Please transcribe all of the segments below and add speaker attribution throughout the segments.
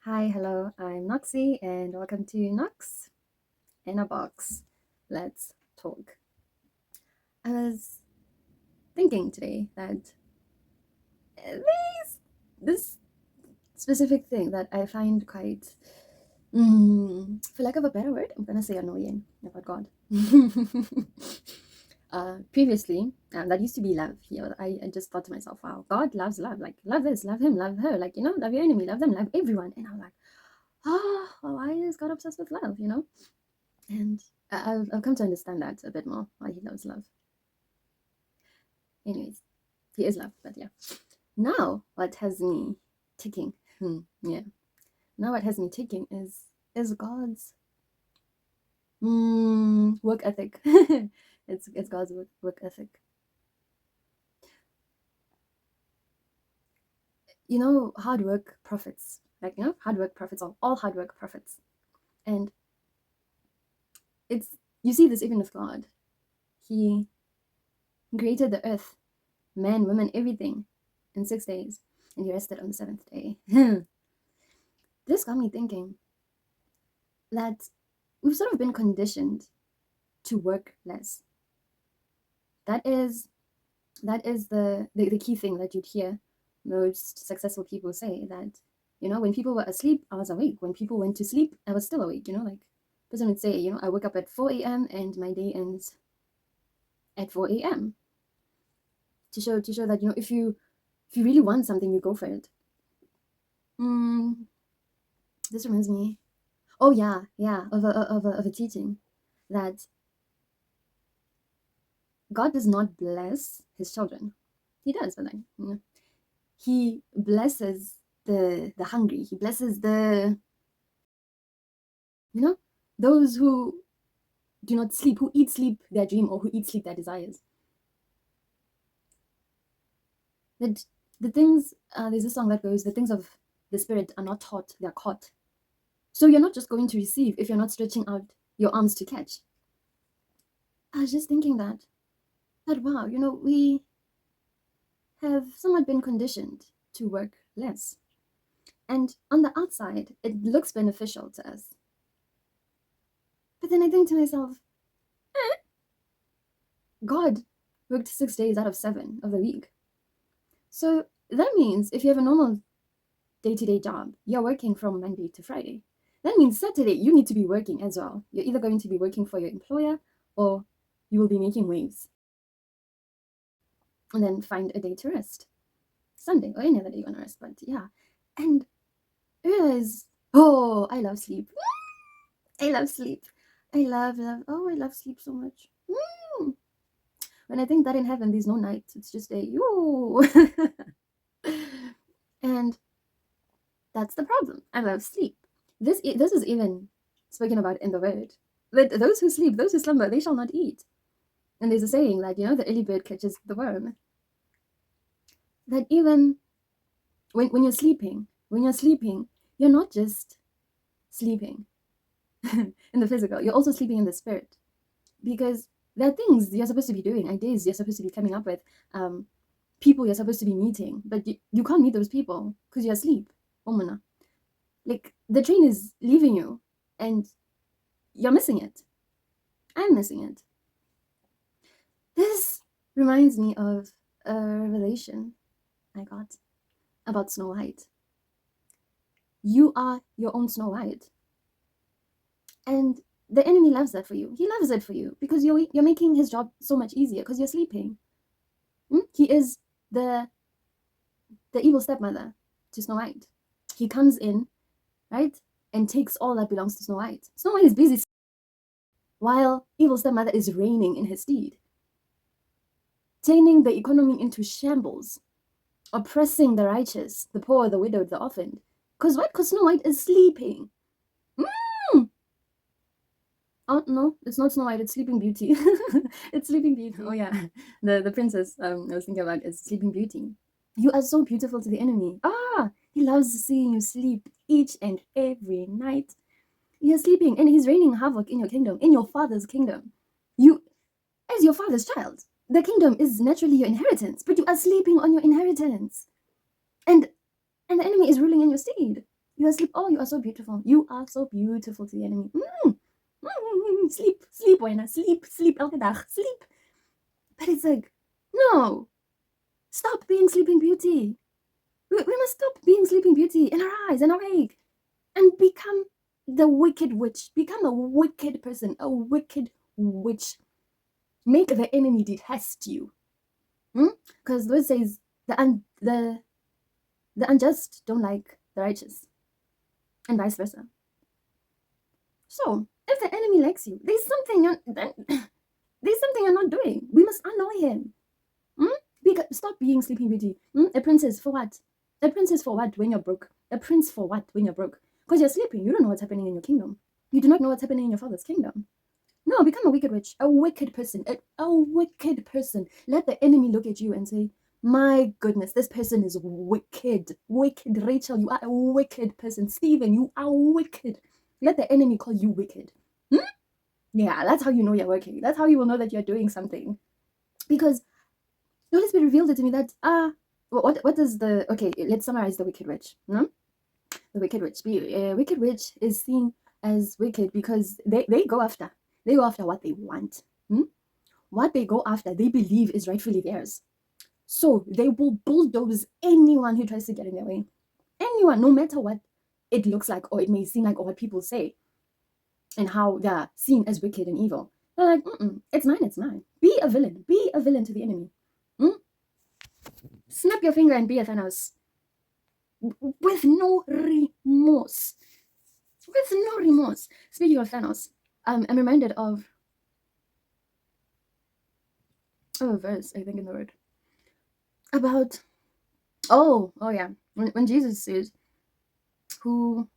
Speaker 1: Hi, hello, I'm Noxie, and welcome to Nox in a Box. Let's talk. I was thinking today that this specific thing that I find quite, for lack of a better word, I'm gonna say annoying about God. Previously, that used to be love. I just thought to myself, wow, God loves love. Like, love this, love him, love her. Like, love your enemy, love them, love everyone. And I'm like, why is God obsessed with love, And I've come to understand that a bit more, why he loves love. Anyways, he is love, but yeah. Now, what has me ticking? Yeah. Now, what has me ticking is God's work ethic. It's God's work ethic. Hard work profits. Like hard work profits. All hard work profits. And you see this even with God. He created the earth, man, women, everything, in 6 days, and he rested on the seventh day. This got me thinking that we've sort of been conditioned to work less. That is the key thing that you'd hear most successful people say, that when people were asleep, I was awake. When people went to sleep, I was still awake. Like person would say, I wake up at 4 a.m. and my day ends at 4 a.m. to show that if you really want something, you go for it. This reminds me, oh yeah, of a teaching that God does not bless his children. He does, but he blesses the hungry. He blesses those who do not sleep, who eat sleep their dream, or who eat sleep their desires. That the things, there's a song that goes, the things of the spirit are not taught, they're caught. So you're not just going to receive if you're not stretching out your arms to catch. I was just thinking that wow, we have somewhat been conditioned to work less. And on the outside, it looks beneficial to us. But then I think to myself, God worked 6 days out of 7 of the week. So that means if you have a normal day-to-day job, you're working from Monday to Friday. That means Saturday, you need to be working as well. You're either going to be working for your employer, or you will be making waves. And then find a day to rest. Sunday or any other day you want to rest, but yeah. And realize, oh, I love sleep. I love sleep. I love, I love sleep so much. When I think that in heaven, there's no night. It's just a you. And that's the problem. I love sleep. This is even spoken about in the word. That those who sleep, those who slumber, they shall not eat. And there's a saying like, the early bird catches the worm. That even when you're sleeping, you're not just sleeping in the physical, you're also sleeping in the spirit. Because there are things you're supposed to be doing, ideas you're supposed to be coming up with, people you're supposed to be meeting, but you can't meet those people because you're asleep. Like the train is leaving you and you're missing it. I'm missing it. This reminds me of a revelation I got about Snow White. You are your own Snow White. And the enemy loves that for you. He loves it for you because you're making his job so much easier because you're sleeping. He is the evil stepmother to Snow White. He comes in, right, and takes all that belongs to Snow White. Snow White is busy while evil stepmother is reigning in his stead, turning the economy into shambles, oppressing the righteous, the poor, the widowed, the orphaned. Because what? Because Snow White is sleeping. Oh no, it's not Snow White, it's Sleeping Beauty. It's Sleeping Beauty. Oh yeah, the princess I was thinking about is Sleeping Beauty. You are so beautiful to the enemy. He loves seeing you sleep each and every night. You're sleeping and he's raining havoc in your kingdom, in your father's kingdom. You, as your father's child, the kingdom is naturally your inheritance, but you are sleeping on your inheritance. And the enemy is ruling in your stead. You're asleep. Oh, you are so beautiful. You are so beautiful to the enemy. Sleep, sleep, Wena. Sleep, sleep, elke dag. Sleep. But it's like, no. Stop being Sleeping Beauty. We must stop being Sleeping Beauty and arise and awake and become the wicked witch. Become a wicked person, a wicked witch. Make the enemy detest you. Because Lord says the unjust don't like the righteous, and vice versa. So if the enemy likes you, there's something you're not doing. We must annoy him. Stop being Sleeping Beauty. A princess for what? A princess for what when you're broke? A prince for what when you're broke? Because you're sleeping. You don't know what's happening in your kingdom. You do not know what's happening in your father's kingdom. No, become a wicked witch, a wicked person, a wicked person. Let the enemy look at you and say, my goodness, this person is wicked. Wicked. Rachel, you are a wicked person. Stephen, you are wicked. Let the enemy call you wicked. Yeah, that's how you know you're working. That's how you will know that you're doing something. Because the Holy Spirit revealed it to me that, what is the, okay, let's summarize the wicked witch. The wicked witch. Wicked witch is seen as wicked because they go after what they want. What they go after, they believe is rightfully theirs. So they will bulldoze anyone who tries to get in their way. Anyone, no matter what it looks like or it may seem like or what people say and how they're seen as wicked and evil. They're like, it's mine, it's mine. Be a villain. Be a villain to the enemy. Snap your finger and be a Thanos. With no remorse. With no remorse. Speaking of Thanos, I'm reminded of a verse, I think, in the Word. About, oh yeah. When Jesus says, who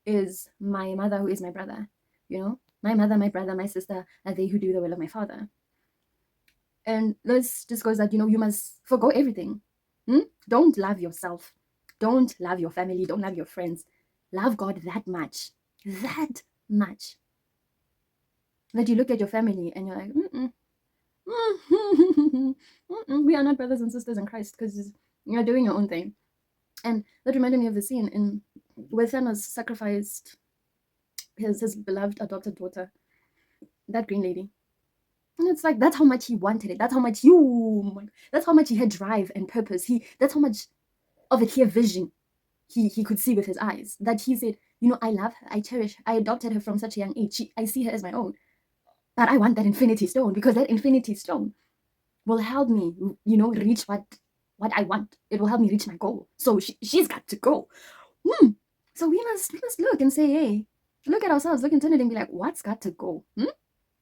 Speaker 1: is my mother, who is my brother? My mother, my brother, my sister are they who do the will of my Father. And this just goes that, you must forgo everything. Don't love yourself. Don't love your family. Don't love your friends. Love God that much. That much. That you look at your family and you're like, we are not brothers and sisters in Christ because you're doing your own thing. And that reminded me of the scene in where Thanos sacrificed his beloved adopted daughter, that green lady. And it's like, that's how much he wanted it. That's how much he had drive and purpose. That's how much of a clear vision he could see with his eyes. That he said, I love her, I cherish her, I adopted her from such a young age. I see her as my own. But I want that Infinity Stone because that Infinity Stone will help me, reach what I want. It will help me reach my goal. So she's got to go. So we must look and say, hey, look at ourselves, look internally and be like, what's got to go?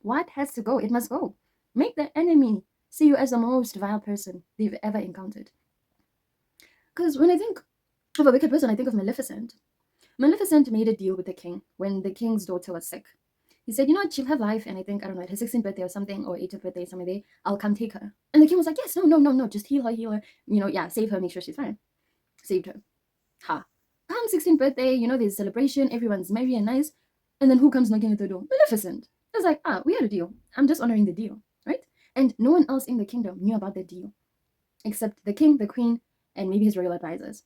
Speaker 1: What has to go? It must go. Make the enemy see you as the most vile person they've ever encountered. Because when I think of a wicked person, I think of Maleficent. Maleficent made a deal with the king when the king's daughter was sick. He said, she'll have life, and I think, I don't know, at her 16th birthday or something, or 18th birthday, somewhere there, I'll come take her. And the king was like, yes, no, just heal her, save her, make sure she's fine. Saved her. Come 16th birthday, there's a celebration, everyone's merry and nice, and then who comes knocking at the door? Maleficent. It's like, we had a deal. I'm just honoring the deal, right? And no one else in the kingdom knew about the deal, except the king, the queen, and maybe his royal advisors.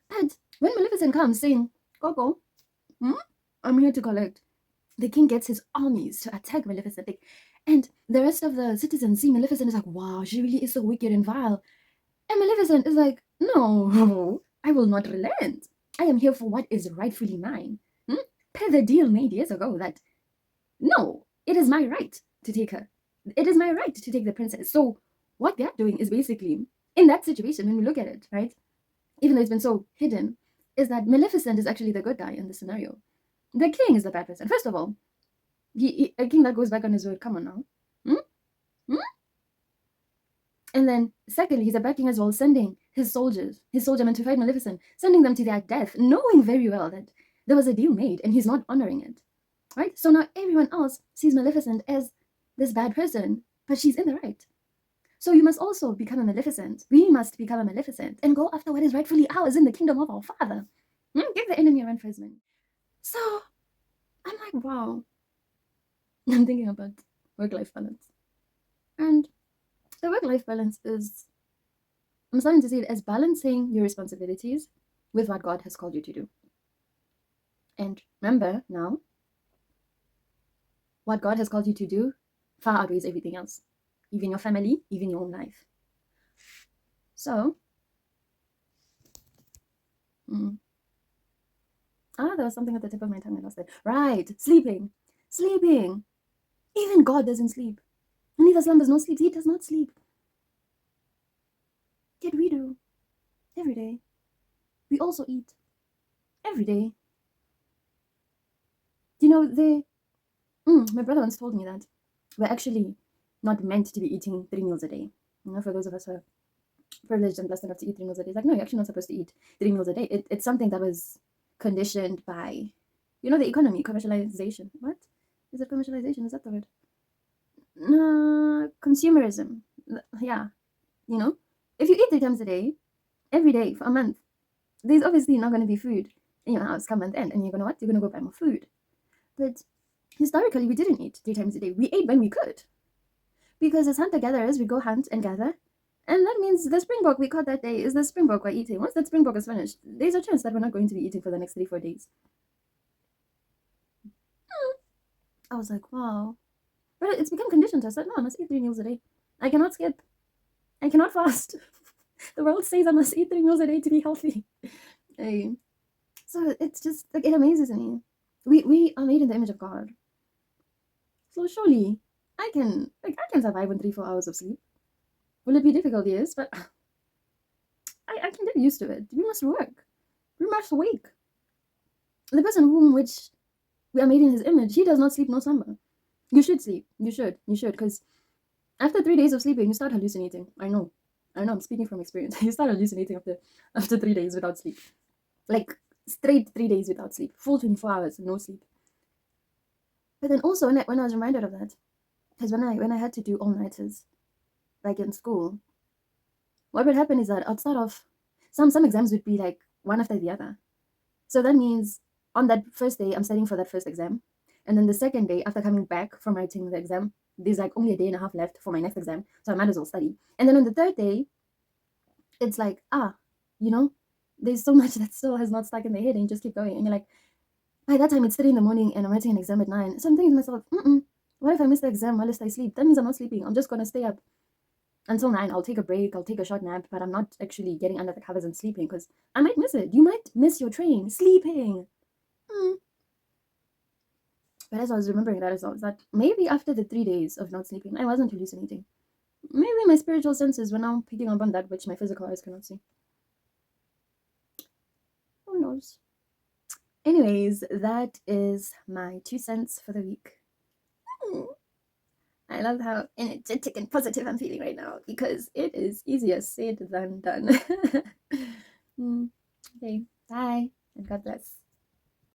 Speaker 1: But when Maleficent comes saying, Gogo, I'm here to collect, the king gets his armies to attack Maleficent. And the rest of the citizens see Maleficent is like, wow, she really is so wicked and vile. And Maleficent is like, no, I will not relent. I am here for what is rightfully mine. Per the deal made years ago that, no, it is my right to take her. It is my right to take the princess. So what they're doing is basically, in that situation, when we look at it, right, even though it's been so hidden, is that Maleficent is actually the good guy in the scenario. The king is the bad person. First of all, a king that goes back on his word, come on now. And then, secondly, he's a bad king as well, sending his soldiermen to fight Maleficent, sending them to their death, knowing very well that there was a deal made and he's not honoring it. Right? So now everyone else sees Maleficent as this bad person, but she's in the right. So you must also become a Maleficent. We must become a Maleficent and go after what is rightfully ours in the kingdom of our Father. Give the enemy a run for his money. So I'm like, wow. I'm thinking about work-life balance. And the work-life balance is, I'm starting to see it as balancing your responsibilities with what God has called you to do. And remember now, what God has called you to do far outweighs everything else, even your family, even your own life. So, there was something at the tip of my tongue. I lost it. Right, sleeping. Sleeping. Even God doesn't sleep. And neither slumbers nor sleeps. He does not sleep. Yet we do. Every day. We also eat. Every day. You know, my brother once told me that we're actually not meant to be eating 3 meals a day. You know, for those of us who are privileged and blessed enough to eat 3 meals a day, it's like, no, you're actually not supposed to eat 3 meals a day. It's something that was conditioned by, the economy, commercialization. What? Is it commercialization? Is that the word? Consumerism. Yeah. If you eat 3 times a day, every day for a month, there's obviously not going to be food in your house come month end. And you're going to what? You're going to go buy more food. But historically, we didn't eat 3 times a day. We ate when we could. Because as hunter-gatherers, we go hunt and gather. And that means the springbok we caught that day is the springbok we're eating. Once that springbok is finished, there's a chance that we're not going to be eating for the next 3-4 days. I was like, wow. But it's become conditioned to us that, no, I must eat 3 meals a day. I cannot skip. I cannot fast. The world says I must eat 3 meals a day to be healthy. So it's just, like, it amazes me. We are made in the image of God. So surely I can survive on 3-4 hours of sleep. Will it be difficult? Yes, but I can get used to it. We must work. We must wake. The person whom which we are made in his image, he does not sleep nor slumber. You should sleep. You should, because after 3 days of sleeping, you start hallucinating. I know, I'm speaking from experience. You start hallucinating after 3 days without sleep. Like, straight 3 days without sleep. Full 24 hours, no sleep. But then also, when I was reminded of that, because when I had to do all-nighters, like in school, what would happen is that I'd start off, some exams would be like one after the other. So that means on that first day, I'm studying for that first exam. And then the second day, after coming back from writing the exam, there's like only a day and a half left for my next exam. So I might as well study. And then on the third day, it's like, there's so much that still has not stuck in the head, and you just keep going. And you're like, by that time, it's 3 in the morning and I'm writing an exam at 9. So I'm thinking to myself, what if I miss the exam while I sleep? That means I'm not sleeping. I'm just going to stay up until 9. I'll take a break. I'll take a short nap, but I'm not actually getting under the covers and sleeping because I might miss it. You might miss your train sleeping. But as I was remembering that, as well, that maybe after the 3 days of not sleeping, I wasn't hallucinating. Maybe my spiritual senses were now picking up on that which my physical eyes cannot see. Who knows? Anyways, that is my 2 cents for the week. I love how energetic and positive I'm feeling right now because it is easier said than done. Okay, bye and God bless.